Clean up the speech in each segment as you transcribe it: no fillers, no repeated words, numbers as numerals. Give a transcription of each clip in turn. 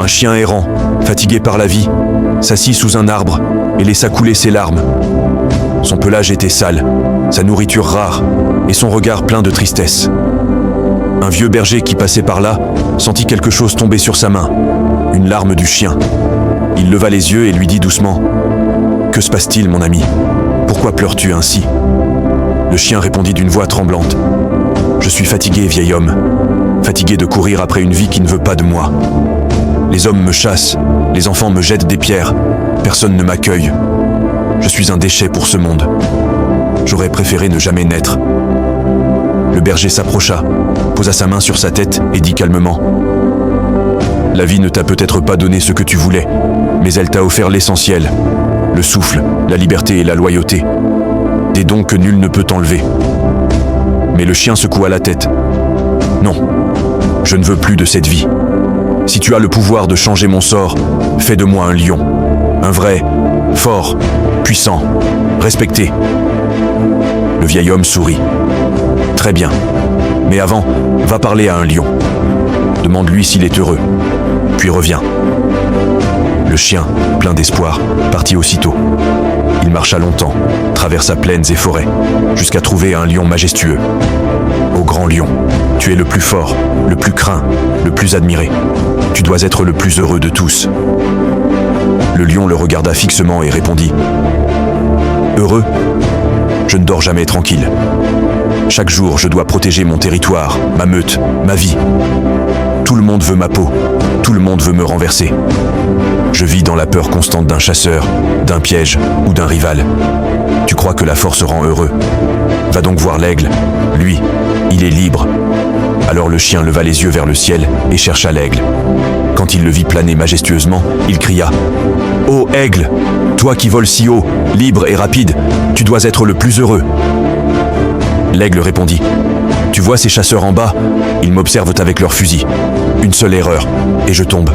Un chien errant, fatigué par la vie, s'assit sous un arbre et laissa couler ses larmes. Son pelage était sale, sa nourriture rare et son regard plein de tristesse. Un vieux berger qui passait par là sentit quelque chose tomber sur sa main, une larme du chien. Il leva les yeux et lui dit doucement « Que se passe-t-il, mon ami? Pourquoi pleures-tu ainsi ?» Le chien répondit d'une voix tremblante « Je suis fatigué, vieil homme, fatigué de courir après une vie qui ne veut pas de moi. Les hommes me chassent, les enfants me jettent des pierres, personne ne m'accueille. Je suis un déchet pour ce monde. J'aurais préféré ne jamais naître. » Le berger s'approcha, posa sa main sur sa tête et dit calmement « La vie ne t'a peut-être pas donné ce que tu voulais, mais elle t'a offert l'essentiel, le souffle, la liberté et la loyauté, des dons que nul ne peut t'enlever. » Mais le chien secoua la tête. « Non, je ne veux plus de cette vie. Si tu as le pouvoir de changer mon sort, fais de moi un lion, un vrai, fort, puissant, respecté. » Le vieil homme sourit. « Très bien, mais avant, va parler à un lion. Demande-lui s'il est heureux, puis reviens. » Le chien, plein d'espoir, partit aussitôt. Il marcha longtemps, traversa plaines et forêts, jusqu'à trouver un lion majestueux. « Ô grand lion, tu es le plus fort, le plus craint, le plus admiré. Tu dois être le plus heureux de tous. » Le lion le regarda fixement et répondit « Heureux ? Je ne dors jamais tranquille. Chaque jour, je dois protéger mon territoire, ma meute, ma vie. Tout le monde veut ma peau, tout le monde veut me renverser. Je vis dans la peur constante d'un chasseur, d'un piège ou d'un rival. Tu crois que la force rend heureux? Va donc voir l'aigle. Lui, il est libre. » Alors le chien leva les yeux vers le ciel et chercha l'aigle. Quand il le vit planer majestueusement, il cria « Ô aigle, toi qui voles si haut, libre et rapide, tu dois être le plus heureux. » L'aigle répondit « Tu vois ces chasseurs en bas? Ils m'observent avec leurs fusils. Une seule erreur, et je tombe.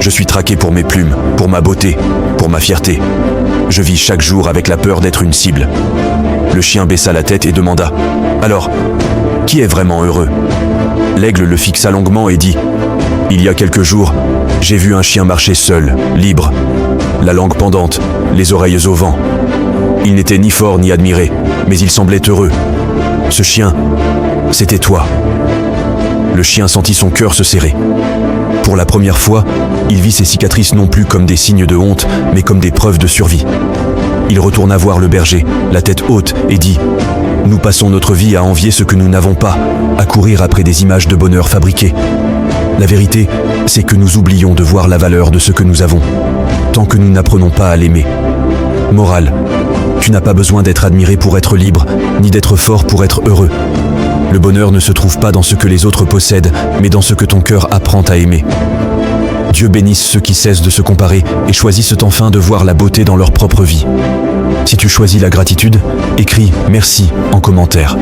Je suis traqué pour mes plumes, pour ma beauté, pour ma fierté. Je vis chaque jour avec la peur d'être une cible. » Le chien baissa la tête et demanda « Alors, qui est vraiment heureux ?» L'aigle le fixa longuement et dit « Il y a quelques jours, j'ai vu un chien marcher seul, libre, la langue pendante, les oreilles au vent. Il n'était ni fort ni admiré, mais il semblait heureux. Ce chien, c'était toi. » Le chien sentit son cœur se serrer. Pour la première fois, il vit ses cicatrices non plus comme des signes de honte, mais comme des preuves de survie. Il retourna voir le berger, la tête haute, et dit « Nous passons notre vie à envier ce que nous n'avons pas, à courir après des images de bonheur fabriquées. La vérité, c'est que nous oublions de voir la valeur de ce que nous avons, tant que nous n'apprenons pas à l'aimer. Morale, tu n'as pas besoin d'être admiré pour être libre, ni d'être fort pour être heureux. Le bonheur ne se trouve pas dans ce que les autres possèdent, mais dans ce que ton cœur apprend à aimer. Dieu bénisse ceux qui cessent de se comparer et choisissent enfin de voir la beauté dans leur propre vie. Si tu choisis la gratitude, écris « Merci » en commentaire.